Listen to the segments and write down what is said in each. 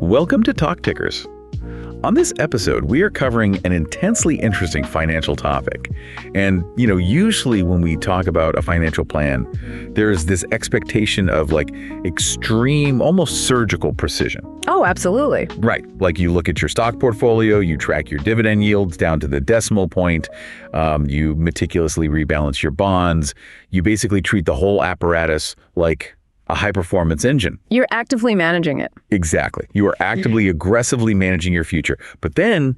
Welcome to Talk Tickers. On this episode, we are covering an intensely interesting financial topic. And, usually when we talk about a financial plan, there's this expectation of extreme, almost surgical precision. Oh, absolutely. Right. Like you look at your stock portfolio, you track your dividend yields down to the decimal point, you meticulously rebalance your bonds, you basically treat the whole apparatus like a high-performance engine. You're actively managing it. Exactly. You are actively, aggressively managing your future. But then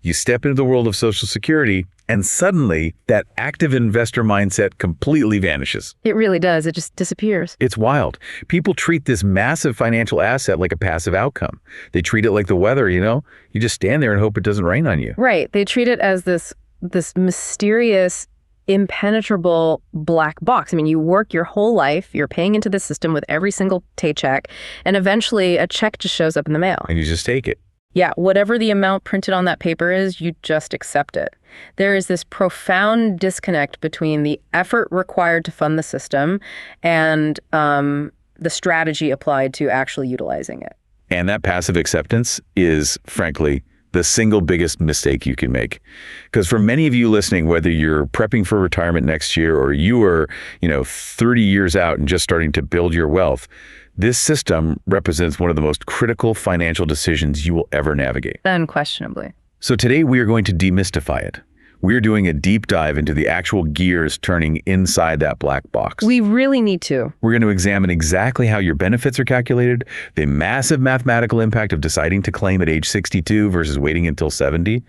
you step into the world of Social Security, and suddenly that active investor mindset completely vanishes. It really does. It just disappears. It's wild. People treat this massive financial asset like a passive outcome. They treat it like the weather, You just stand there and hope it doesn't rain on you. Right. They treat it as this mysterious, impenetrable black box. I mean, you work your whole life, you're paying into the system with every single paycheck, and eventually a check just shows up in the mail. And you just take it. Yeah, whatever the amount printed on that paper is, you just accept it. There is this profound disconnect between the effort required to fund the system and the strategy applied to actually utilizing it. And that passive acceptance is, frankly, the single biggest mistake you can make. Because for many of you listening, whether you're prepping for retirement next year or you are, 30 years out and just starting to build your wealth, this system represents one of the most critical financial decisions you will ever navigate. Unquestionably. So today we are going to demystify it. We're doing a deep dive into the actual gears turning inside that black box. We really need to. We're going to examine exactly how your benefits are calculated, the massive mathematical impact of deciding to claim at age 62 versus waiting until 70,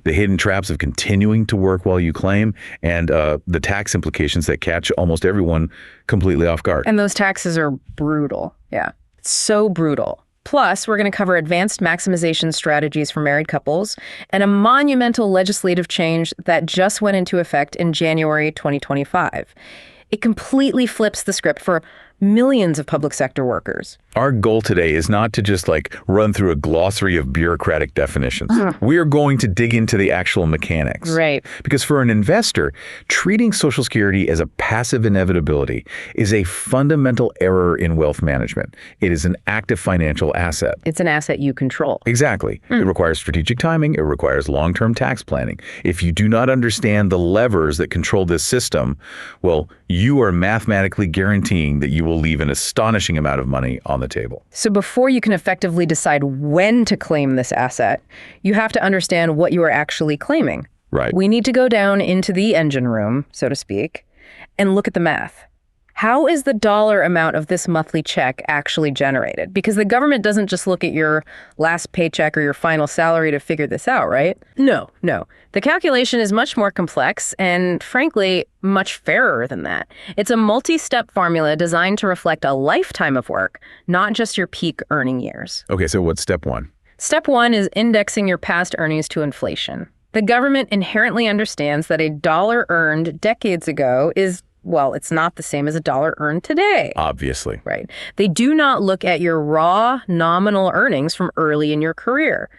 the hidden traps of continuing to work while you claim, and the tax implications that catch almost everyone completely off guard. And those taxes are brutal. Yeah, so brutal. Plus, we're going to cover advanced maximization strategies for married couples and a monumental legislative change that just went into effect in January 2025. It completely flips the script for millions of public sector workers. Our goal today is not to just run through a glossary of bureaucratic definitions. We are going to dig into the actual mechanics. Right. Because for an investor, treating Social Security as a passive inevitability is a fundamental error in wealth management. It is an active financial asset. It's an asset you control. Exactly. It requires strategic timing. It requires long-term tax planning. If you do not understand the levers that control this system, well, you are mathematically guaranteeing that you will leave an astonishing amount of money on the table. So before you can effectively decide when to claim this asset, you have to understand what you are actually claiming. Right. We need to go down into the engine room, so to speak, and look at the math. How is the dollar amount of this monthly check actually generated? Because the government doesn't just look at your last paycheck or your final salary to figure this out, right? No. The calculation is much more complex and, frankly, much fairer than that. It's a multi-step formula designed to reflect a lifetime of work, not just your peak earning years. Okay, so what's step one? Step one is indexing your past earnings to inflation. The government inherently understands that a dollar earned decades ago is it's not the same as a dollar earned today. Obviously. Right. They do not look at your raw nominal earnings from early in your career.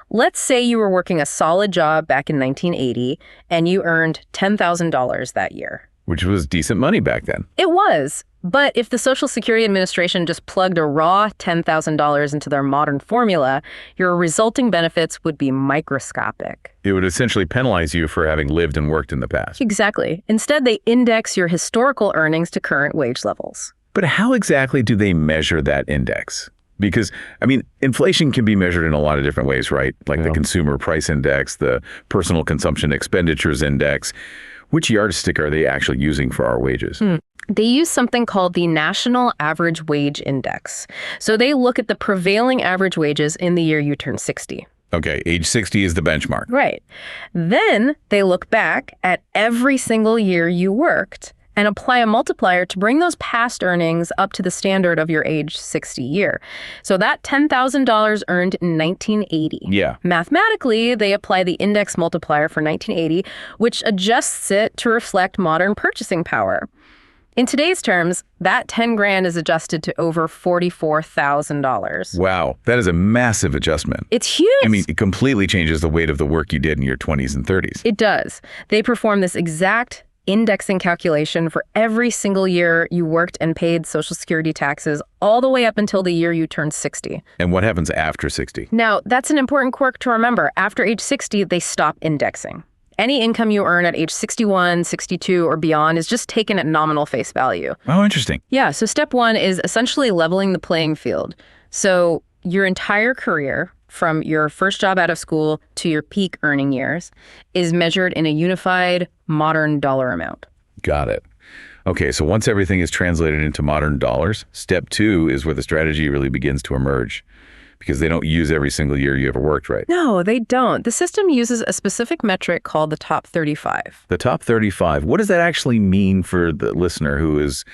Let's say you were working a solid job back in 1980 and you earned $10,000 that year. Which was decent money back then. It was. But if the Social Security Administration just plugged a raw $10,000 into their modern formula, your resulting benefits would be microscopic. It would essentially penalize you for having lived and worked in the past. Exactly. Instead, they index your historical earnings to current wage levels. But how exactly do they measure that index? Because, inflation can be measured in a lot of different ways, right? Like the Consumer Price Index, the Personal Consumption Expenditures Index. Which yardstick are they actually using for our wages? They use something called the National Average Wage Index. So they look at the prevailing average wages in the year you turn 60. Okay, age 60 is the benchmark. Right. Then they look back at every single year you worked and apply a multiplier to bring those past earnings up to the standard of your age 60 year. So that $10,000 earned in 1980. Yeah. Mathematically, they apply the index multiplier for 1980, which adjusts it to reflect modern purchasing power. In today's terms, that 10 grand is adjusted to over $44,000. Wow, that is a massive adjustment. It's huge. It completely changes the weight of the work you did in your 20s and 30s. It does. They perform this exact indexing calculation for every single year you worked and paid Social Security taxes all the way up until the year you turned 60. And what happens after 60? Now, that's an important quirk to remember. After age 60, they stop indexing. Any income you earn at age 61, 62, or beyond is just taken at nominal face value. Oh, interesting. Yeah, so step one is essentially leveling the playing field. So your entire career, from your first job out of school to your peak earning years, is measured in a unified, modern dollar amount. Got it. Okay, so once everything is translated into modern dollars, step 2 is where the strategy really begins to emerge, because they don't use every single year you ever worked, right? No, they don't. The system uses a specific metric called the top 35. The top 35, what does that actually mean for the listener who is,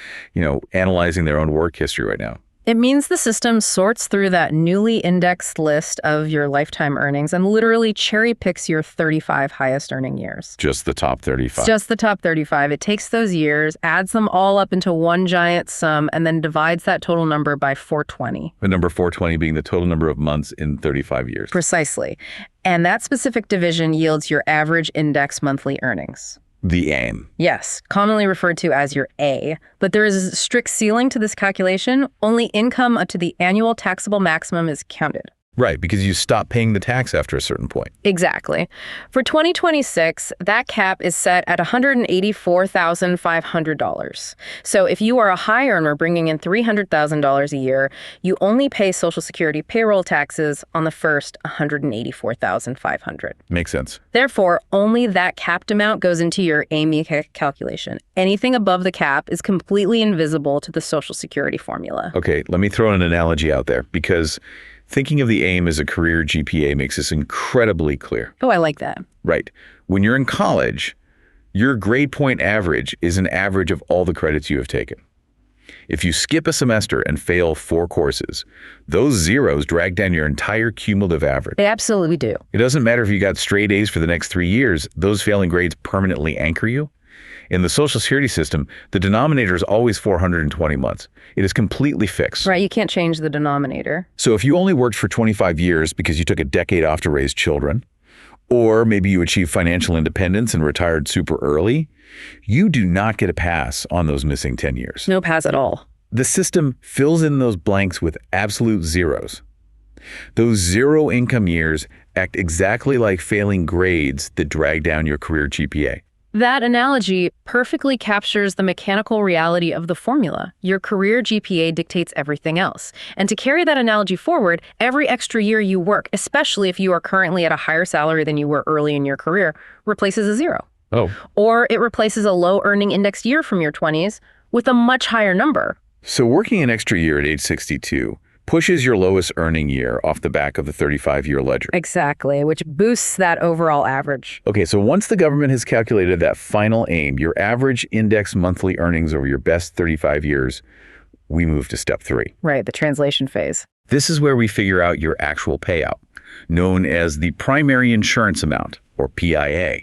analyzing their own work history right now? It means the system sorts through that newly indexed list of your lifetime earnings and literally cherry picks your 35 highest earning years. Just the top 35. It's just the top 35. It takes those years, adds them all up into one giant sum, and then divides that total number by 420. The number 420 being the total number of months in 35 years. Precisely. And that specific division yields your average index monthly earnings. The aim. Yes, commonly referred to as your A. But there is a strict ceiling to this calculation. Only income up to the annual taxable maximum is counted. Right, because you stop paying the tax after a certain point. Exactly. For 2026, that cap is set at $184,500. So if you are a high earner bringing in $300,000 a year, you only pay Social Security payroll taxes on the first $184,500. Makes sense. Therefore, only that capped amount goes into your AME calculation. Anything above the cap is completely invisible to the Social Security formula. Okay, let me throw an analogy out there, because thinking of the aim as a career GPA makes this incredibly clear. Oh, I like that. Right. When you're in college, your grade point average is an average of all the credits you have taken. If you skip a semester and fail 4 courses, those zeros drag down your entire cumulative average. They absolutely do. It doesn't matter if you got straight A's for the next 3 years, those failing grades permanently anchor you. In the Social Security system, the denominator is always 420 months. It is completely fixed. Right, you can't change the denominator. So if you only worked for 25 years because you took a decade off to raise children, or maybe you achieved financial independence and retired super early, you do not get a pass on those missing 10 years. No pass at all. The system fills in those blanks with absolute zeros. Those zero income years act exactly like failing grades that drag down your career GPA. That analogy perfectly captures the mechanical reality of the formula. Your career GPA dictates everything else. And to carry that analogy forward, every extra year you work, especially if you are currently at a higher salary than you were early in your career, replaces a zero. Oh. Or it replaces a low earning indexed year from your 20s with a much higher number. So working an extra year at age 62 pushes your lowest earning year off the back of the 35-year ledger. Exactly, which boosts that overall average. Okay, so once the government has calculated that final aim, your average index monthly earnings over your best 35 years, we move to step 3. Right, the translation phase. This is where we figure out your actual payout, known as the primary insurance amount, or PIA.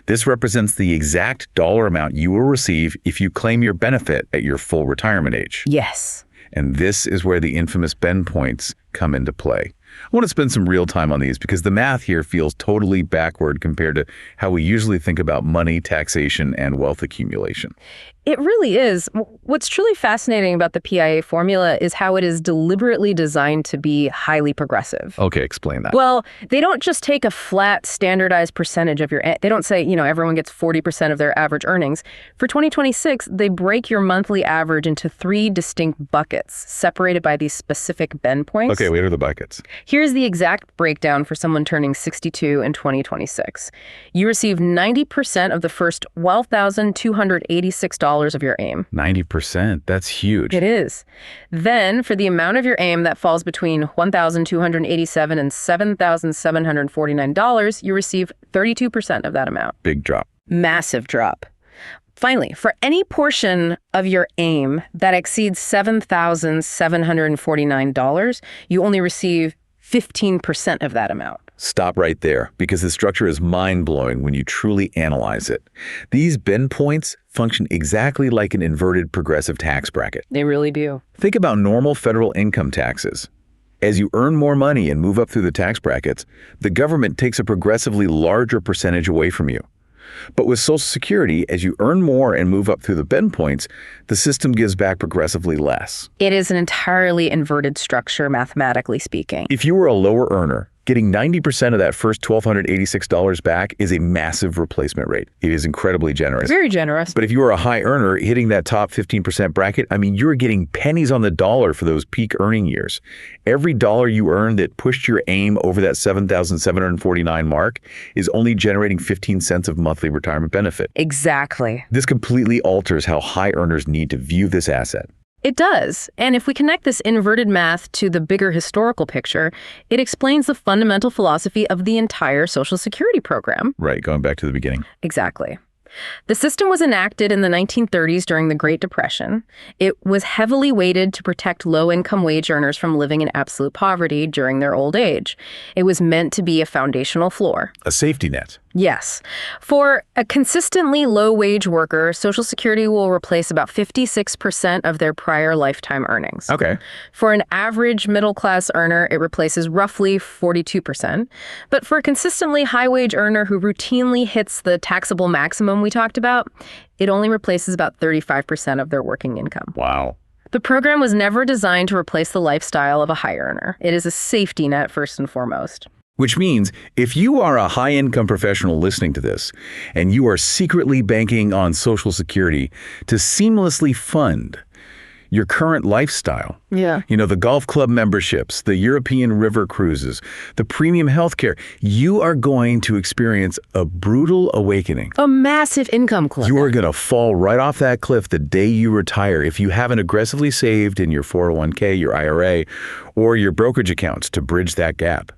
This represents the exact dollar amount you will receive if you claim your benefit at your full retirement age. Yes. And this is where the infamous bend points come into play. I want to spend some real time on these because the math here feels totally backward compared to how we usually think about money, taxation, and wealth accumulation. It really is. What's truly fascinating about the PIA formula is how it is deliberately designed to be highly progressive. Okay, explain that. Well, they don't just take a flat, standardized percentage of your, they don't say, everyone gets 40% of their average earnings. For 2026, they break your monthly average into 3 distinct buckets, separated by these specific bend points. Okay, what are the buckets? Here's the exact breakdown for someone turning 62 in 2026. You receive 90% of the first $12,286 of your aim. 90%, that's huge. It is. Then, for the amount of your aim that falls between $1,287 and $7,749, you receive 32% of that amount. Big drop. Massive drop. Finally, for any portion of your aim that exceeds $7,749, you only receive 15% of that amount. Stop right there, because the structure is mind-blowing when you truly analyze it. These bend points function exactly like an inverted progressive tax bracket. They really do. Think about normal federal income taxes. As you earn more money and move up through the tax brackets, the government takes a progressively larger percentage away from you. But with Social Security, as you earn more and move up through the bend points, the system gives back progressively less. It is an entirely inverted structure, mathematically speaking. If you were a lower earner, getting 90% of that first $1,286 back is a massive replacement rate. It is incredibly generous. Very generous. But if you are a high earner, hitting that top 15% bracket, I mean, you're getting pennies on the dollar for those peak earning years. Every dollar you earn that pushed your aim over that $7,749 mark is only generating 15 cents of monthly retirement benefit. Exactly. This completely alters how high earners need to view this asset. It does. And if we connect this inverted math to the bigger historical picture, it explains the fundamental philosophy of the entire Social Security program. Right, going back to the beginning. Exactly. The system was enacted in the 1930s during the Great Depression. It was heavily weighted to protect low-income wage earners from living in absolute poverty during their old age. It was meant to be a foundational floor. A safety net. Yes. For a consistently low-wage worker, Social Security will replace about 56% of their prior lifetime earnings. Okay. For an average middle-class earner, it replaces roughly 42%. But for a consistently high-wage earner who routinely hits the taxable maximum we talked about, it only replaces about 35% of their working income. Wow. The program was never designed to replace the lifestyle of a high earner. It is a safety net first and foremost. Which means if you are a high-income professional listening to this and you are secretly banking on Social Security to seamlessly fund your current lifestyle, the golf club memberships, the European river cruises, the premium healthcare, you are going to experience a brutal awakening. A massive income cliff. You are going to fall right off that cliff the day you retire if you haven't aggressively saved in your 401k, your IRA, or your brokerage accounts to bridge that gap.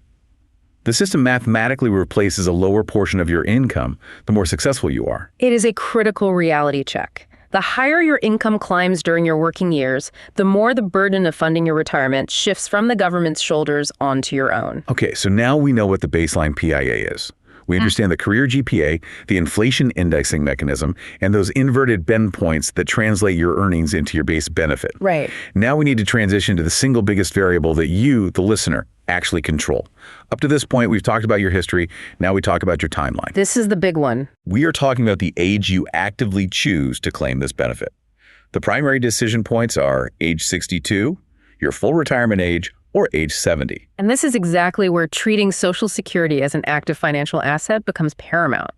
The system mathematically replaces a lower portion of your income the more successful you are. It is a critical reality check. The higher your income climbs during your working years, the more the burden of funding your retirement shifts from the government's shoulders onto your own. Okay, so now we know what the baseline PIA is. We understand the career GPA, the inflation indexing mechanism, and those inverted bend points that translate your earnings into your base benefit. Right. Now we need to transition to the single biggest variable that you, the listener, actually control. Up to this point, we've talked about your history. Now we talk about your timeline. This is the big one. We are talking about the age you actively choose to claim this benefit. The primary decision points are age 62, your full retirement age, or age 70. And this is exactly where treating Social Security as an active financial asset becomes paramount.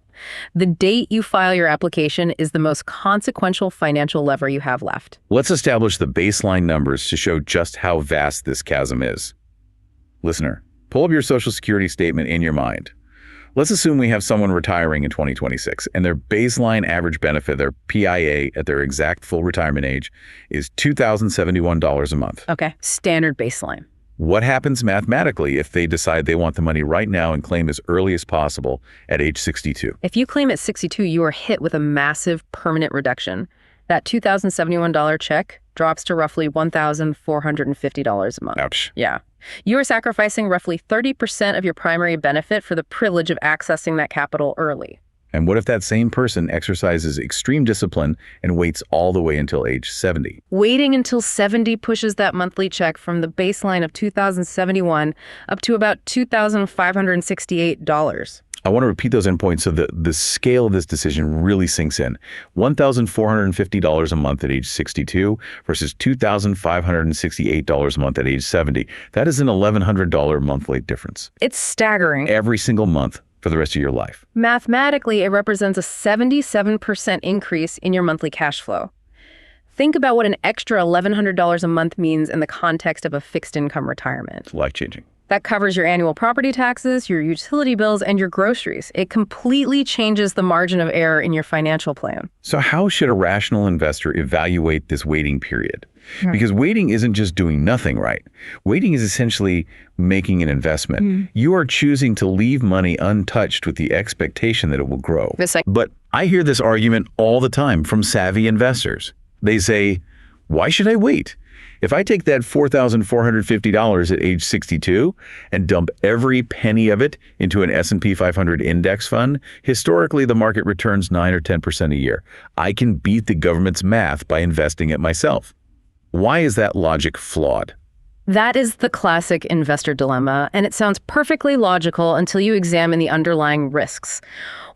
The date you file your application is the most consequential financial lever you have left. Let's establish the baseline numbers to show just how vast this chasm is. Listener, pull up your Social Security statement in your mind. Let's assume we have someone retiring in 2026 and their baseline average benefit, their PIA at their exact full retirement age, is $2,071 a month. Okay, standard baseline. What happens mathematically if they decide they want the money right now and claim as early as possible at age 62? If you claim at 62, you are hit with a massive permanent reduction. That $2,071 check drops to roughly $1,450 a month. Ouch. Yeah. You are sacrificing roughly 30% of your primary benefit for the privilege of accessing that capital early. And what if that same person exercises extreme discipline and waits all the way until age 70? Waiting until 70 pushes that monthly check from the baseline of $2,071 up to about $2,568. I want to repeat those endpoints so that the scale of this decision really sinks in. $1,450 a month at age 62 versus $2,568 a month at age 70. That is an $1,100 monthly difference. It's staggering. Every single month for the rest of your life. Mathematically, it represents a 77% increase in your monthly cash flow. Think about what an extra $1,100 a month means in the context of a fixed income retirement. It's life-changing. That covers your annual property taxes, your utility bills, and your groceries. It completely changes the margin of error in your financial plan. So how should a rational investor evaluate this waiting period? Because waiting isn't just doing nothing, right? Waiting is essentially making an investment. You are choosing to leave money untouched with the expectation that it will grow. But I hear this argument all the time from savvy investors. They say, why should I wait? If I take that $4,450 at age 62 and dump every penny of it into an S&P 500 index fund, historically the market returns 9 or 10% a year. I can beat the government's math by investing it myself. Why is that logic flawed? That is the classic investor dilemma, and it sounds perfectly logical until you examine the underlying risks.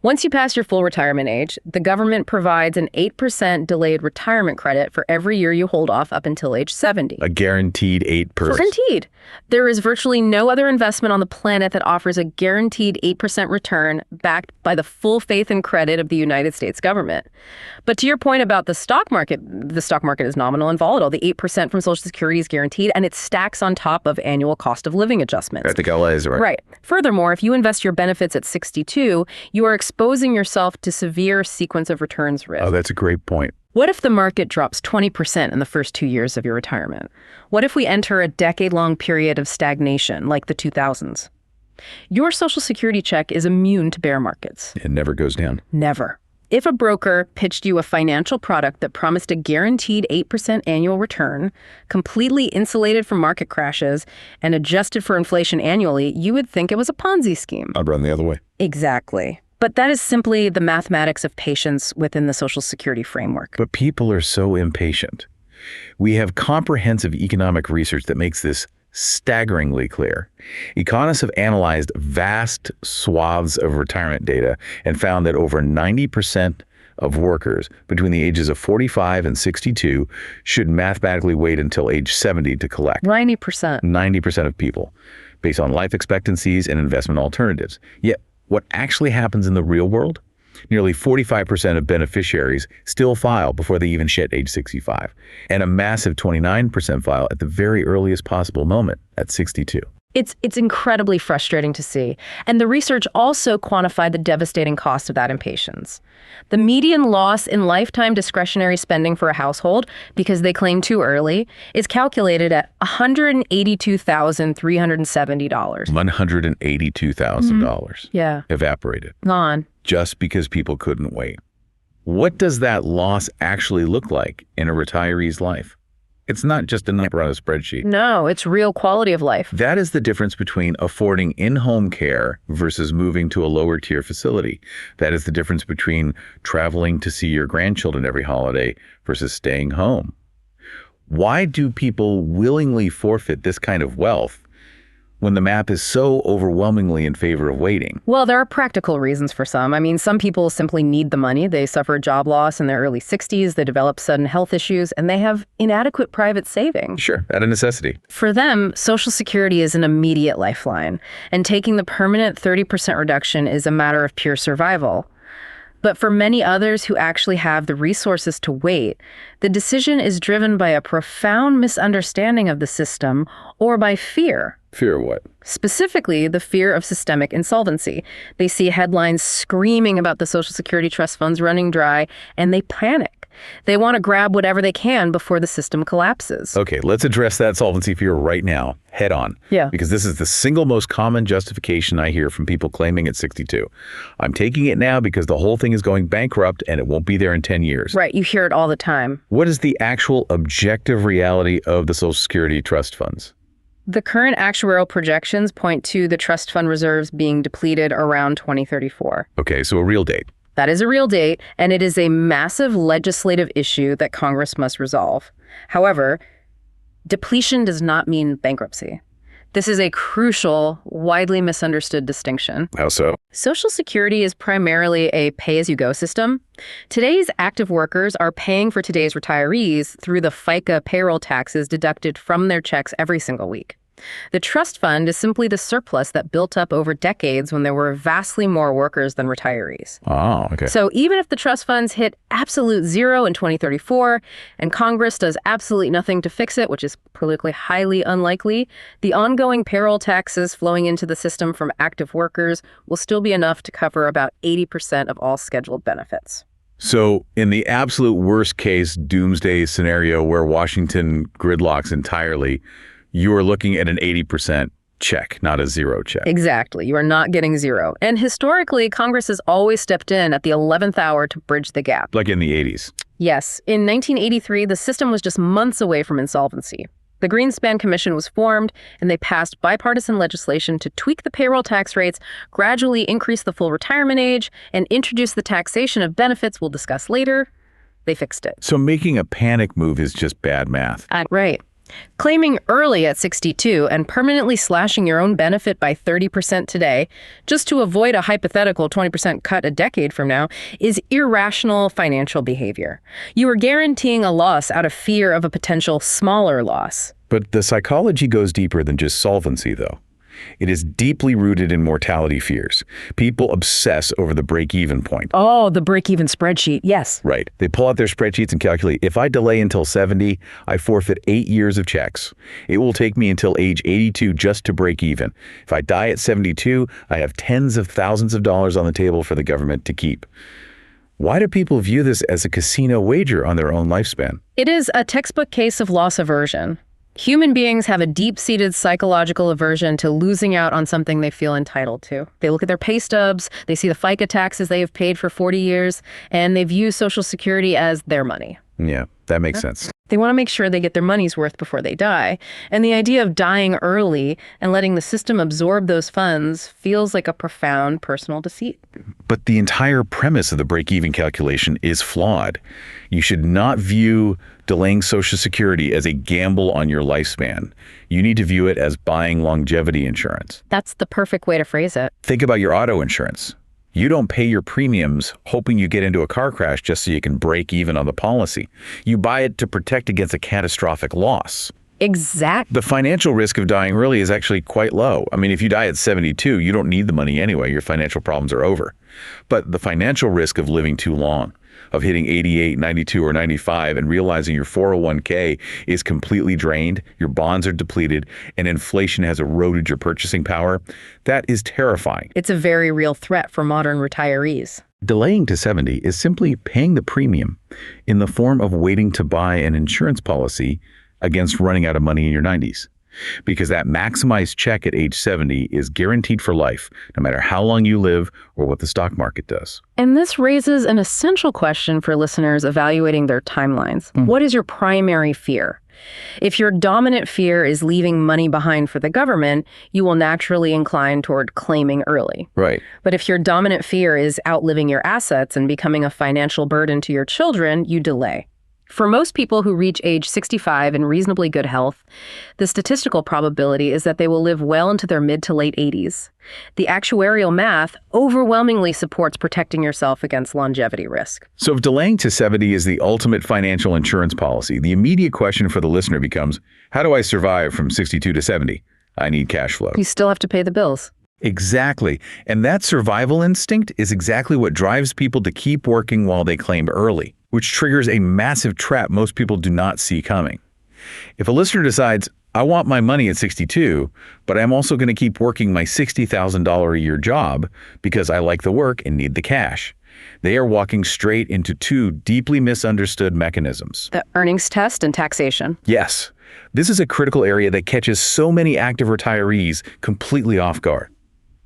Once you pass your full retirement age, the government provides an 8% delayed retirement credit for every year you hold off up until age 70. A guaranteed 8%. Guaranteed. There is virtually no other investment on the planet that offers a guaranteed 8% return backed by the full faith and credit of the United States government. But to your point about the stock market is nominal and volatile. The 8% from Social Security is guaranteed, and it stacks on top of annual cost of living adjustments. I think LA is right. Right. Furthermore, if you invest your benefits at 62, you are exposing yourself to severe sequence of returns risk. Oh, that's a great point. What if the market drops 20% in the first 2 years of your retirement? What if we enter a decade-long period of stagnation like the 2000s? Your Social Security check is immune to bear markets. It never goes down. Never. If a broker pitched you a financial product that promised a guaranteed 8% annual return, completely insulated from market crashes, and adjusted for inflation annually, you would think it was a Ponzi scheme. I'd run the other way. Exactly. But that is simply the mathematics of patience within the Social Security framework. But people are so impatient. We have comprehensive economic research that makes this staggeringly clear. Economists have analyzed vast swaths of retirement data and found that over 90% of workers between the ages of 45 and 62 should mathematically wait until age 70 to collect. 90%. 90% of people, based on life expectancies and investment alternatives. Yet, what actually happens in the real world? Nearly 45% of beneficiaries still file before they even hit age 65, and a massive 29% file at the very earliest possible moment, at 62. It's incredibly frustrating to see. And the research also quantified the devastating cost of that impatience. The median loss in lifetime discretionary spending for a household, because they claim too early, is calculated at $182,370. $182,000 Yeah. evaporated. Gone. Just because people couldn't wait. What does that loss actually look like in a retiree's life? It's not just a number on a spreadsheet. No, it's real quality of life. That is the difference between affording in-home care versus moving to a lower-tier facility. That is the difference between traveling to see your grandchildren every holiday versus staying home. Why do people willingly forfeit this kind of wealth when the math is so overwhelmingly in favor of waiting? Well, there are practical reasons for some. I mean, some people simply need the money. They suffer a job loss in their early 60s, they develop sudden health issues, and they have inadequate private savings. Sure, out of necessity. For them, Social Security is an immediate lifeline, and taking the permanent 30% reduction is a matter of pure survival. But for many others who actually have the resources to wait, the decision is driven by a profound misunderstanding of the system or by fear. Fear of what? Specifically, the fear of systemic insolvency. They see headlines screaming about the Social Security trust funds running dry, and they panic. They want to grab whatever they can before the system collapses. Okay, let's address that solvency fear right now, head on. Yeah. Because this is the single most common justification I hear from people claiming at 62. I'm taking it now because the whole thing is going bankrupt and it won't be there in 10 years. Right, you hear it all the time. What is the actual objective reality of the Social Security trust funds? The current actuarial projections point to the trust fund reserves being depleted around 2034. Okay, so a real date. That is a real date, and it is a massive legislative issue that Congress must resolve. However, depletion does not mean bankruptcy. This is a crucial, widely misunderstood distinction. How so? Social Security is primarily a pay-as-you-go system. Today's active workers are paying for today's retirees through the FICA payroll taxes deducted from their checks every single week. The trust fund is simply the surplus that built up over decades when there were vastly more workers than retirees. Oh, okay. So even if the trust funds hit absolute zero in 2034 and Congress does absolutely nothing to fix it, which is politically highly unlikely, the ongoing payroll taxes flowing into the system from active workers will still be enough to cover about 80% of all scheduled benefits. So in the absolute worst case doomsday scenario where Washington gridlocks entirely, you are looking at an 80% check, not a zero check. Exactly. You are not getting zero. And historically, Congress has always stepped in at the 11th hour to bridge the gap. Like in the 80s. Yes. In 1983, the system was just months away from insolvency. The Greenspan Commission was formed, and they passed bipartisan legislation to tweak the payroll tax rates, gradually increase the full retirement age, and introduce the taxation of benefits we'll discuss later. They fixed it. So making a panic move is just bad math. Right. Claiming early at 62 and permanently slashing your own benefit by 30% today, just to avoid a hypothetical 20% cut a decade from now, is irrational financial behavior. You are guaranteeing a loss out of fear of a potential smaller loss. But the psychology goes deeper than just solvency, though. It is deeply rooted in mortality fears. People obsess over the break-even point. Oh, the break-even spreadsheet, yes. Right. They pull out their spreadsheets and calculate, if I delay until 70, I forfeit 8 years of checks. It will take me until age 82 just to break even. If I die at 72, I have tens of thousands of dollars on the table for the government to keep. Why do people view this as a casino wager on their own lifespan? It is a textbook case of loss aversion. Human beings have a deep-seated psychological aversion to losing out on something they feel entitled to. They look at their pay stubs, they see the FICA taxes they have paid for 40 years, and they view Social Security as their money. Yeah, that makes sense. They want to make sure they get their money's worth before they die. And the idea of dying early and letting the system absorb those funds feels like a profound personal deceit. But the entire premise of the break-even calculation is flawed. You should not view delaying Social Security as a gamble on your lifespan. You need to view it as buying longevity insurance. That's the perfect way to phrase it. Think about your auto insurance. You don't pay your premiums hoping you get into a car crash just so you can break even on the policy. You buy it to protect against a catastrophic loss. Exactly. The financial risk of dying early is actually quite low. I mean, if you die at 72, you don't need the money anyway. Your financial problems are over. But the financial risk of living too long, of hitting 88, 92, or 95 and realizing your 401k is completely drained, your bonds are depleted, and inflation has eroded your purchasing power, that is terrifying. It's a very real threat for modern retirees. Delaying to 70 is simply paying the premium in the form of waiting to buy an insurance policy against running out of money in your 90s. Because that maximized check at age 70 is guaranteed for life, no matter how long you live or what the stock market does. And this raises an essential question for listeners evaluating their timelines. What is your primary fear? If your dominant fear is leaving money behind for the government, you will naturally incline toward claiming early. Right. But if your dominant fear is outliving your assets and becoming a financial burden to your children, you delay. For most people who reach age 65 in reasonably good health, the statistical probability is that they will live well into their mid to late 80s. The actuarial math overwhelmingly supports protecting yourself against longevity risk. So if delaying to 70 is the ultimate financial insurance policy, the immediate question for the listener becomes, how do I survive from 62 to 70? I need cash flow. You still have to pay the bills. Exactly. And that survival instinct is exactly what drives people to keep working while they claim early, which triggers a massive trap most people do not see coming. If a listener decides, I want my money at 62, but I'm also going to keep working my $60,000 a year job because I like the work and need the cash, they are walking straight into two deeply misunderstood mechanisms. The earnings test and taxation. Yes. This is a critical area that catches so many active retirees completely off guard.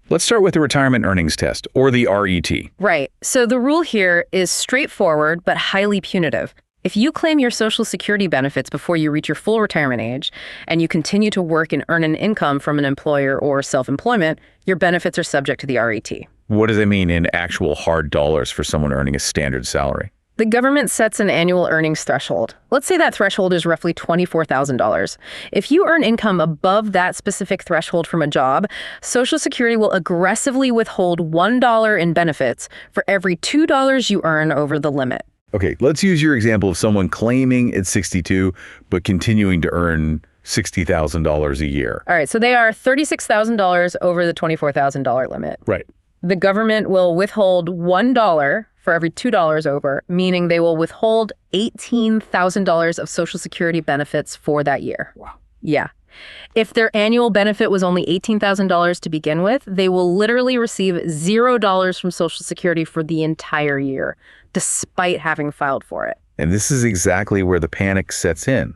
Let's start with the retirement earnings test, or the RET. Right. So the rule here is straightforward but highly punitive. If you claim your Social Security benefits before you reach your full retirement age, and you continue to work and earn an income from an employer or self-employment, your benefits are subject to the RET. What does it mean in actual hard dollars for someone earning a standard salary? The government sets an annual earnings threshold. Let's say that threshold is roughly $24,000. If you earn income above that specific threshold from a job, Social Security will aggressively withhold $1 in benefits for every $2 you earn over the limit. Okay, let's use your example of someone claiming at 62, but continuing to earn $60,000 a year. All right, so they are $36,000 over the $24,000 limit. Right. The government will withhold $1 for every $2 over, meaning they will withhold $18,000 of Social Security benefits for that year. Wow. Yeah. If their annual benefit was only $18,000 to begin with, they will literally receive $0 from Social Security for the entire year, despite having filed for it. And this is exactly where the panic sets in.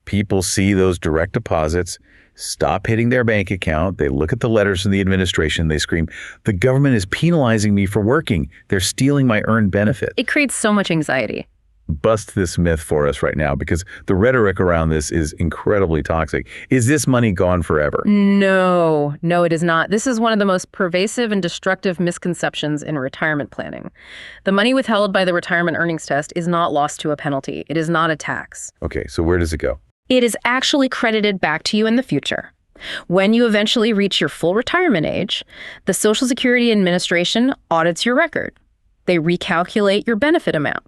People see those direct deposits stop hitting their bank account. They look at the letters from the administration. They scream, the government is penalizing me for working. They're stealing my earned benefit. It creates so much anxiety. Bust this myth for us right now, because the rhetoric around this is incredibly toxic. Is this money gone forever? No, it is not. This is one of the most pervasive and destructive misconceptions in retirement planning. The money withheld by the retirement earnings test is not lost to a penalty. It is not a tax. Okay, so where does it go? It is actually credited back to you in the future. When you eventually reach your full retirement age, the Social Security Administration audits your record. They recalculate your benefit amount.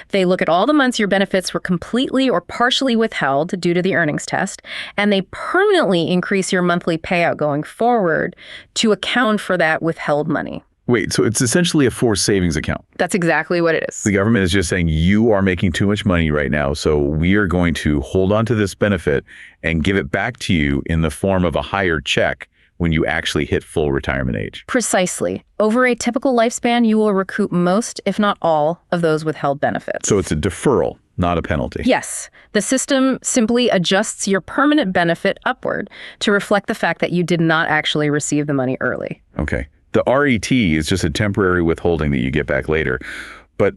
They look at all the months your benefits were completely or partially withheld due to the earnings test, and they permanently increase your monthly payout going forward to account for that withheld money. Wait, so it's essentially a forced savings account. That's exactly what it is. The government is just saying you are making too much money right now, so we are going to hold on to this benefit and give it back to you in the form of a higher check when you actually hit full retirement age. Precisely. Over a typical lifespan, you will recoup most, if not all, of those withheld benefits. So it's a deferral, not a penalty. Yes. The system simply adjusts your permanent benefit upward to reflect the fact that you did not actually receive the money early. Okay. The RET is just a temporary withholding that you get back later. But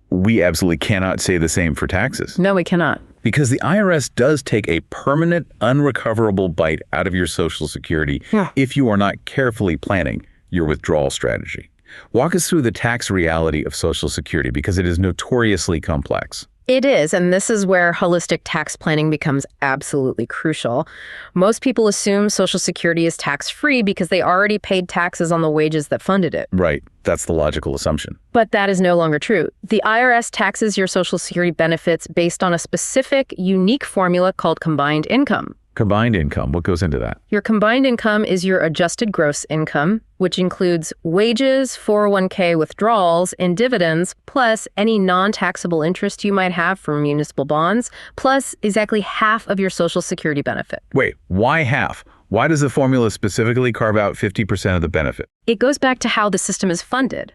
we absolutely cannot say the same for taxes. No, we cannot. Because the IRS does take a permanent, unrecoverable bite out of your Social Security if you are not carefully planning your withdrawal strategy. Walk us through the tax reality of Social Security, because it is notoriously complex. It is, and this is where holistic tax planning becomes absolutely crucial. Most people assume Social Security is tax-free because they already paid taxes on the wages that funded it. Right. That's the logical assumption. But that is no longer true. The IRS taxes your Social Security benefits based on a specific, unique formula called combined income. Combined income, what goes into that? Your combined income is your adjusted gross income, which includes wages, 401k withdrawals, and dividends, plus any non-taxable interest you might have from municipal bonds, plus exactly half of your Social Security benefit. Wait, why half? Why does the formula specifically carve out 50% of the benefit? It goes back to how the system is funded.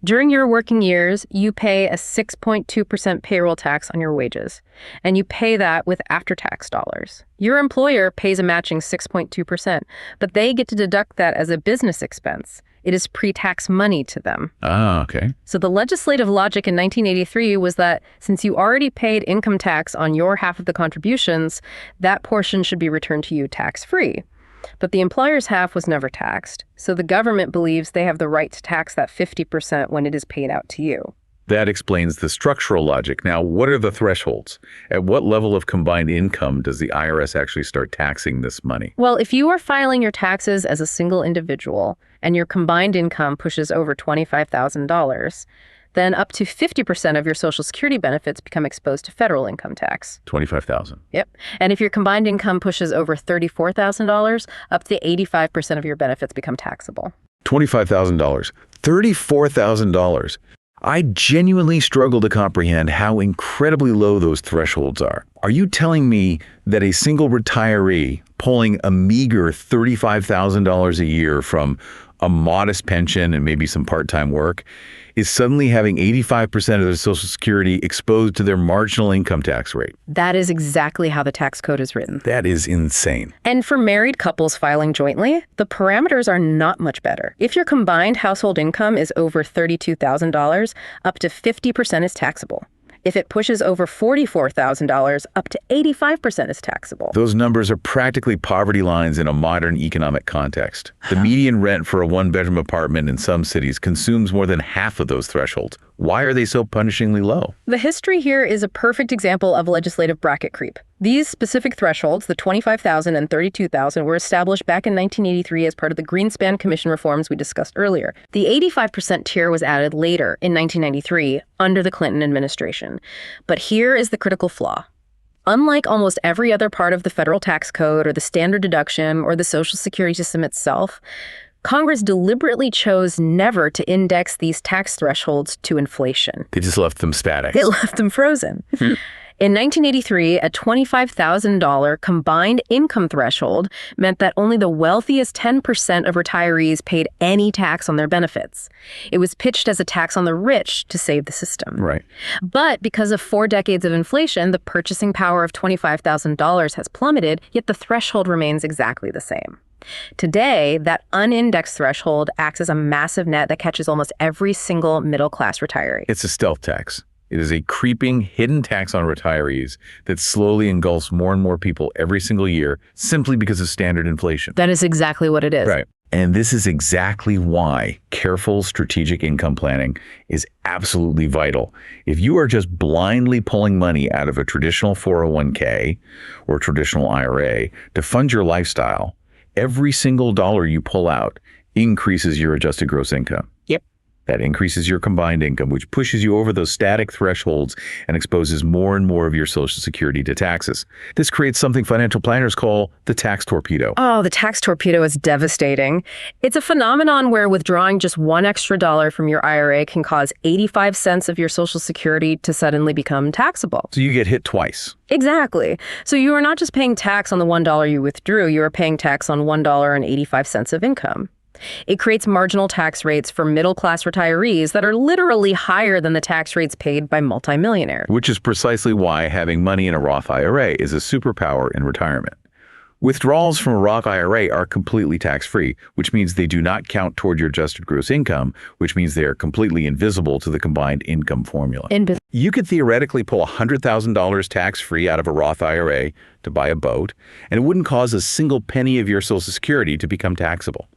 During your working years, you pay a 6.2% payroll tax on your wages, and you pay that with after-tax dollars. Your employer pays a matching 6.2%, but they get to deduct that as a business expense. It is pre-tax money to them. Ah, okay. So the legislative logic in 1983 was that since you already paid income tax on your half of the contributions, that portion should be returned to you tax-free. But the employer's half was never taxed, so the government believes they have the right to tax that 50% when it is paid out to you. That explains the structural logic. Now, what are the thresholds? At what level of combined income does the IRS actually start taxing this money? Well, if you are filing your taxes as a single individual and your combined income pushes over $25,000, then up to 50% of your Social Security benefits become exposed to federal income tax. $25,000. Yep. And if your combined income pushes over $34,000, up to 85% of your benefits become taxable. $25,000. $34,000. I genuinely struggle to comprehend how incredibly low those thresholds are. Are you telling me that a single retiree pulling a meager $35,000 a year from a modest pension and maybe some part-time work is suddenly having 85% of their Social Security exposed to their marginal income tax rate? That is exactly how the tax code is written. That is insane. And for married couples filing jointly, the parameters are not much better. If your combined household income is over $32,000, up to 50% is taxable. If it pushes over $44,000, up to 85% is taxable. Those numbers are practically poverty lines in a modern economic context. The median rent for a one-bedroom apartment in some cities consumes more than half of those thresholds. Why are they so punishingly low? The history here is a perfect example of legislative bracket creep. These specific thresholds, the $25,000 and $32,000, were established back in 1983 as part of the Greenspan Commission reforms we discussed earlier. The 85% tier was added later in 1993 under the Clinton administration. But here is the critical flaw. Unlike almost every other part of the federal tax code or the standard deduction or the Social Security system itself, Congress deliberately chose never to index these tax thresholds to inflation. They just left them static. They left them frozen. In 1983, a $25,000 combined income threshold meant that only the wealthiest 10% of retirees paid any tax on their benefits. It was pitched as a tax on the rich to save the system. Right. But because of 4 decades of inflation, the purchasing power of $25,000 has plummeted, yet the threshold remains exactly the same. Today, that unindexed threshold acts as a massive net that catches almost every single middle-class retiree. It's a stealth tax. It is a creeping, hidden tax on retirees that slowly engulfs more and more people every single year simply because of standard inflation. That is exactly what it is. Right. And this is exactly why careful strategic income planning is absolutely vital. If you are just blindly pulling money out of a traditional 401k or traditional IRA to fund your lifestyle, every single dollar you pull out increases your adjusted gross income. Yep. That increases your combined income, which pushes you over those static thresholds and exposes more and more of your Social Security to taxes. This creates something financial planners call the tax torpedo. Oh, the tax torpedo is devastating. It's a phenomenon where withdrawing just one extra dollar from your IRA can cause 85 cents of your Social Security to suddenly become taxable. So you get hit twice. Exactly. So you are not just paying tax on the $1 you withdrew, you are paying tax on $1.85 of income. It creates marginal tax rates for middle-class retirees that are literally higher than the tax rates paid by multimillionaires. Which is precisely why having money in a Roth IRA is a superpower in retirement. Withdrawals from a Roth IRA are completely tax-free, which means they do not count toward your adjusted gross income, which means they are completely invisible to the combined income formula. You could theoretically pull $100,000 tax-free out of a Roth IRA to buy a boat, and it wouldn't cause a single penny of your Social Security to become taxable.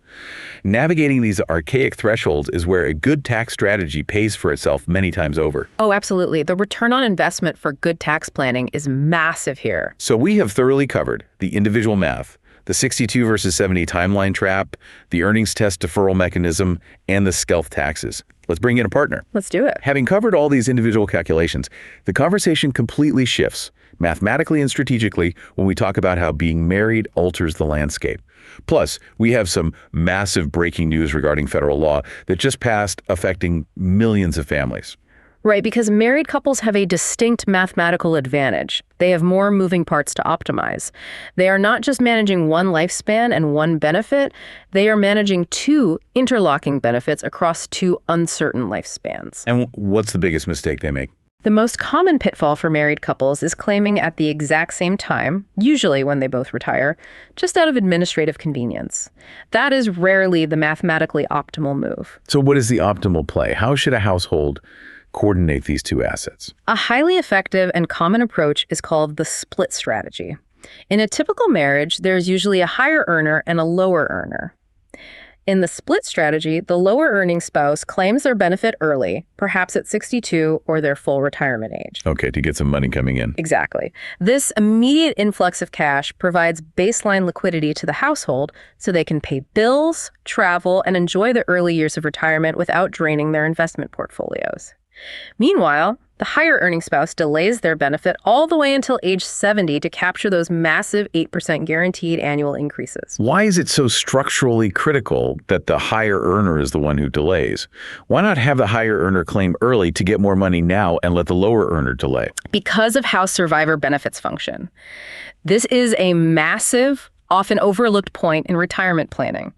Navigating these archaic thresholds is where a good tax strategy pays for itself many times over. Oh, absolutely. The return on investment for good tax planning is massive here. So we have thoroughly covered the individual math, the 62 versus 70 timeline trap, the earnings test deferral mechanism, and the stealth taxes. Let's bring in a partner. Let's do it. Having covered all these individual calculations, the conversation completely shifts, mathematically and strategically, when we talk about how being married alters the landscape. Plus, we have some massive breaking news regarding federal law that just passed, affecting millions of families. Right, because married couples have a distinct mathematical advantage. They have more moving parts to optimize. They are not just managing one lifespan and one benefit, they are managing two interlocking benefits across two uncertain lifespans. And what's the biggest mistake they make? The most common pitfall for married couples is claiming at the exact same time, usually when they both retire, just out of administrative convenience. That is rarely the mathematically optimal move. So what is the optimal play? How should a household coordinate these two assets? A highly effective and common approach is called the split strategy. In a typical marriage, there's usually a higher earner and a lower earner. In the split strategy, the lower earning spouse claims their benefit early, perhaps at 62 or their full retirement age. Okay, to get some money coming in. Exactly. This immediate influx of cash provides baseline liquidity to the household so they can pay bills, travel, and enjoy the early years of retirement without draining their investment portfolios. Meanwhile, the higher earning spouse delays their benefit all the way until age 70 to capture those massive 8% guaranteed annual increases. Why is it so structurally critical that the higher earner is the one who delays? Why not have the higher earner claim early to get more money now and let the lower earner delay? Because of how survivor benefits function. This is a massive, often overlooked point in retirement planning.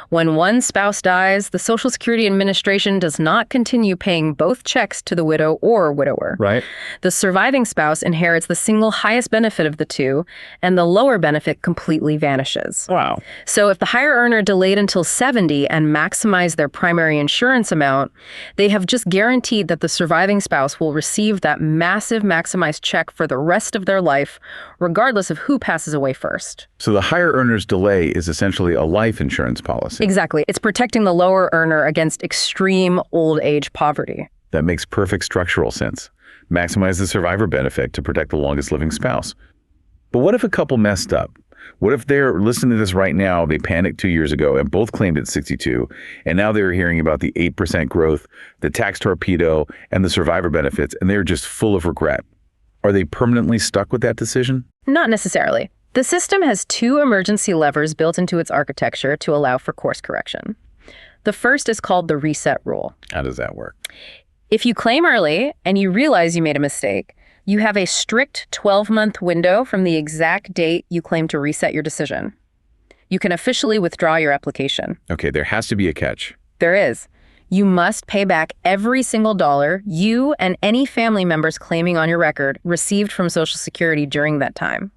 When one spouse dies, the Social Security Administration does not continue paying both checks to the widow or widower. Right. The surviving spouse inherits the single highest benefit of the two, and the lower benefit completely vanishes. Wow. So if the higher earner delayed until 70 and maximized their primary insurance amount, they have just guaranteed that the surviving spouse will receive that massive maximized check for the rest of their life, regardless of who passes away first. So the higher earner's delay is essentially a life insurance policy. Exactly. It's protecting the lower earner against extreme old age poverty. That makes perfect structural sense. Maximize the survivor benefit to protect the longest living spouse. But what if a couple messed up? What if they're listening to this right now, they panicked 2 years ago and both claimed at 62, and now they're hearing about the 8% growth, the tax torpedo, and the survivor benefits, and they're just full of regret? Are they permanently stuck with that decision? Not necessarily. The system has two emergency levers built into its architecture to allow for course correction. The first is called the reset rule. How does that work? If you claim early and you realize you made a mistake, you have a strict 12-month window from the exact date you claim to reset your decision. You can officially withdraw your application. Okay, there has to be a catch. There is. You must pay back every single dollar you and any family members claiming on your record received from Social Security during that time.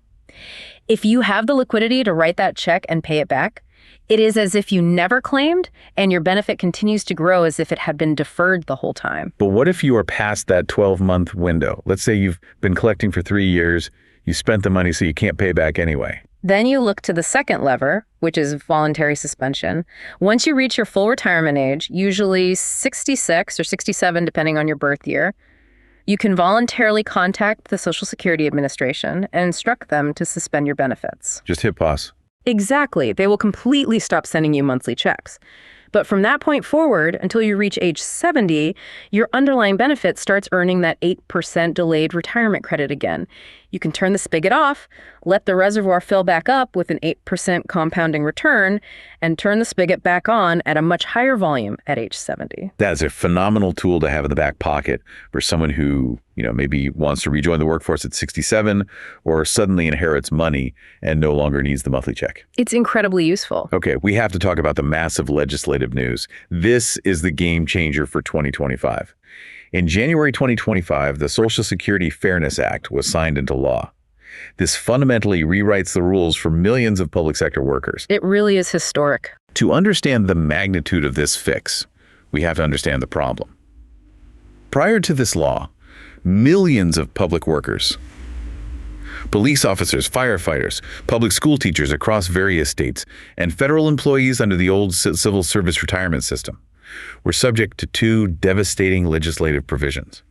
If you have the liquidity to write that check and pay it back, it is as if you never claimed, and your benefit continues to grow as if it had been deferred the whole time. But what if you are past that 12-month window? Let's say you've been collecting for 3 years, you spent the money so you can't pay back anyway. Then you look to the second lever, which is voluntary suspension. Once you reach your full retirement age, usually 66 or 67, depending on your birth year, you can voluntarily contact the Social Security Administration and instruct them to suspend your benefits. Just hit pause. Exactly. They will completely stop sending you monthly checks. But from that point forward, until you reach age 70, your underlying benefit starts earning that 8% delayed retirement credit again. You can turn the spigot off, let the reservoir fill back up with an 8% compounding return, and turn the spigot back on at a much higher volume at age 70. That's a phenomenal tool to have in the back pocket for someone who, maybe wants to rejoin the workforce at 67 or suddenly inherits money and no longer needs the monthly check. It's incredibly useful. Okay, we have to talk about the massive legislative news. This is the game changer for 2025. In January 2025, the Social Security Fairness Act was signed into law. This fundamentally rewrites the rules for millions of public sector workers. It really is historic. To understand the magnitude of this fix, we have to understand the problem. Prior to this law, millions of public workers, police officers, firefighters, public school teachers across various states, and federal employees under the old civil service retirement system were subject to two devastating legislative provisions: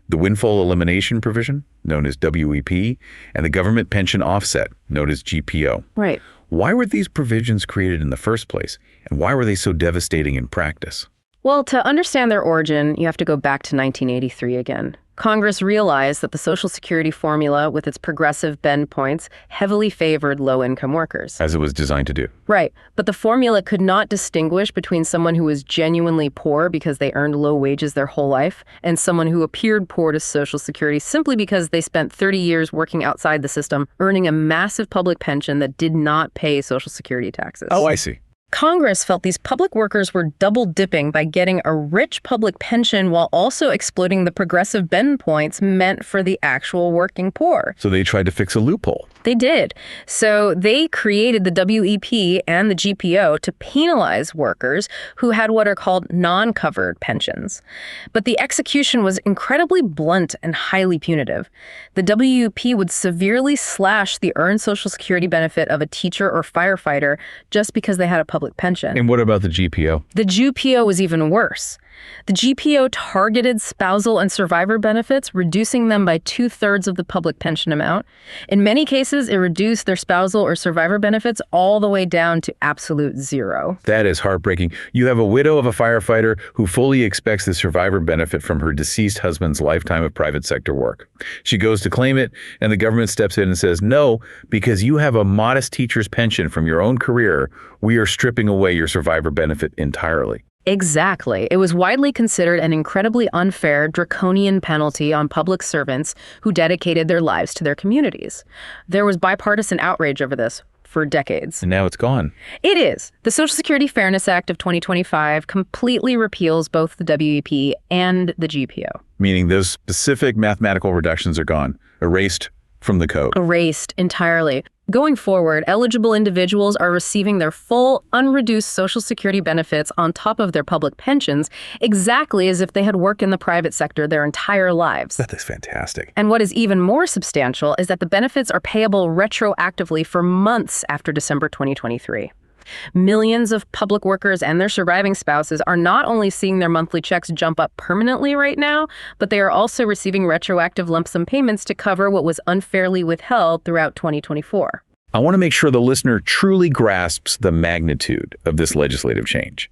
the Windfall Elimination provision, known as WEP, and the Government Pension Offset, known as GPO. Right. Why were these provisions created in the first place, and why were they so devastating in practice? Well, to understand their origin, you have to go back to 1983 again. Congress realized that the Social Security formula, with its progressive bend points, heavily favored low-income workers. As it was designed to do. Right, but the formula could not distinguish between someone who was genuinely poor because they earned low wages their whole life and someone who appeared poor to Social Security simply because they spent 30 years working outside the system, earning a massive public pension that did not pay Social Security taxes. Oh, I see. Congress felt these public workers were double dipping by getting a rich public pension while also exploiting the progressive bend points meant for the actual working poor. So they tried to fix a loophole. They did. So they created the WEP and the GPO to penalize workers who had what are called non-covered pensions. But the execution was incredibly blunt and highly punitive. The WEP would severely slash the earned Social Security benefit of a teacher or firefighter just because they had a public pension. And what about the GPO? The GPO was even worse. The GPO targeted spousal and survivor benefits, reducing them by 2/3 of the public pension amount. In many cases, it reduced their spousal or survivor benefits all the way down to absolute zero. That is heartbreaking. You have a widow of a firefighter who fully expects the survivor benefit from her deceased husband's lifetime of private sector work. She goes to claim it, and the government steps in and says, no, because you have a modest teacher's pension from your own career, we are stripping away your survivor benefit entirely. Exactly. It was widely considered an incredibly unfair, draconian penalty on public servants who dedicated their lives to their communities. There was bipartisan outrage over this for decades. And now it's gone. It is. The Social Security Fairness Act of 2025 completely repeals both the WEP and the GPO. Meaning those specific mathematical reductions are gone, erased from the code. Erased entirely. Going forward, eligible individuals are receiving their full, unreduced Social Security benefits on top of their public pensions, exactly as if they had worked in the private sector their entire lives. That is fantastic. And what is even more substantial is that the benefits are payable retroactively for months after December 2023. Millions of public workers and their surviving spouses are not only seeing their monthly checks jump up permanently right now, but they are also receiving retroactive lump sum payments to cover what was unfairly withheld throughout 2024. I want to make sure the listener truly grasps the magnitude of this legislative change.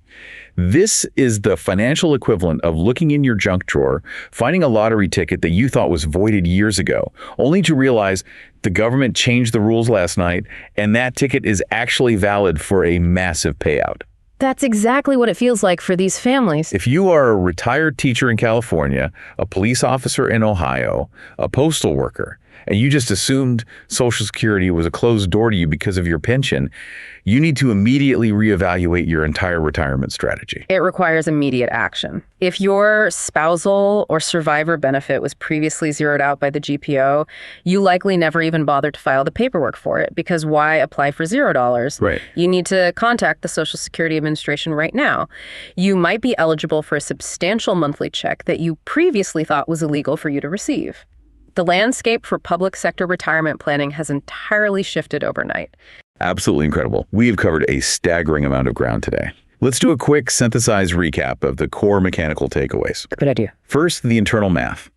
This is the financial equivalent of looking in your junk drawer, finding a lottery ticket that you thought was voided years ago, only to realize the government changed the rules last night, and that ticket is actually valid for a massive payout. That's exactly what it feels like for these families. If you are a retired teacher in California, a police officer in Ohio, a postal worker, and you just assumed Social Security was a closed door to you because of your pension, you need to immediately reevaluate your entire retirement strategy. It requires immediate action. If your spousal or survivor benefit was previously zeroed out by the GPO, you likely never even bothered to file the paperwork for it, because why apply for $0? Right. You need to contact the Social Security Administration right now. You might be eligible for a substantial monthly check that you previously thought was illegal for you to receive. The landscape for public sector retirement planning has entirely shifted overnight. Absolutely incredible. We have covered a staggering amount of ground today. Let's do a quick synthesized recap of the core mechanical takeaways. Good idea. First, the internal math.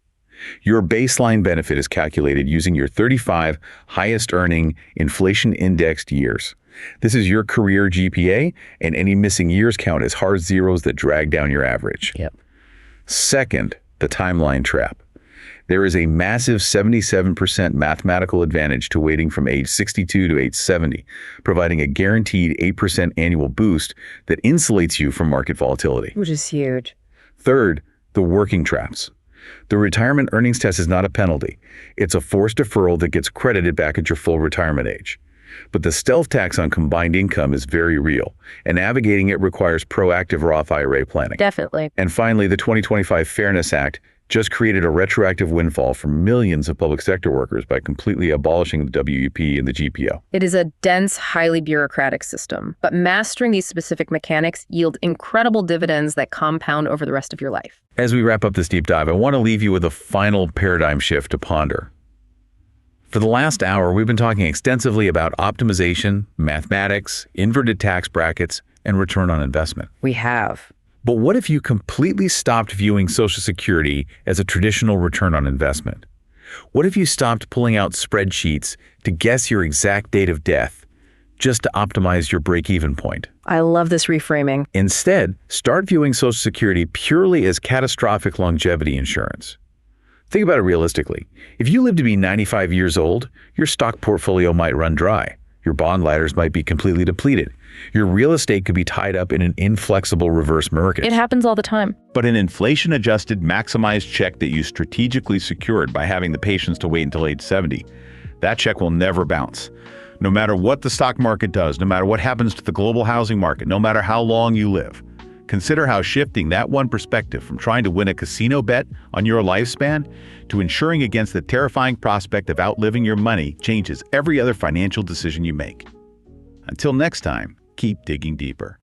Your baseline benefit is calculated using your 35 highest earning inflation-indexed years. This is your career GPA, and any missing years count as hard zeros that drag down your average. Yep. Second, the timeline trap. There is a massive 77% mathematical advantage to waiting from age 62 to age 70, providing a guaranteed 8% annual boost that insulates you from market volatility. Which is huge. Third, the working traps. The retirement earnings test is not a penalty. It's a forced deferral that gets credited back at your full retirement age. But the stealth tax on combined income is very real, and navigating it requires proactive Roth IRA planning. Definitely. And finally, the 2025 Fairness Act just created a retroactive windfall for millions of public sector workers by completely abolishing the WEP and the GPO. It is a dense, highly bureaucratic system, but mastering these specific mechanics yield incredible dividends that compound over the rest of your life. As we wrap up this deep dive, I want to leave you with a final paradigm shift to ponder. For the last hour, we've been talking extensively about optimization, mathematics, inverted tax brackets, and return on investment. We have. But what if you completely stopped viewing Social Security as a traditional return on investment? What if you stopped pulling out spreadsheets to guess your exact date of death just to optimize your break-even point? I love this reframing. Instead, start viewing Social Security purely as catastrophic longevity insurance. Think about it realistically. If you live to be 95 years old, your stock portfolio might run dry. Your bond ladders might be completely depleted. Your real estate could be tied up in an inflexible reverse mortgage. It happens all the time. But an inflation-adjusted, maximized check that you strategically secured by having the patience to wait until age 70, that check will never bounce. No matter what the stock market does, no matter what happens to the global housing market, no matter how long you live, consider how shifting that one perspective from trying to win a casino bet on your lifespan to ensuring against the terrifying prospect of outliving your money changes every other financial decision you make. Until next time, keep digging deeper.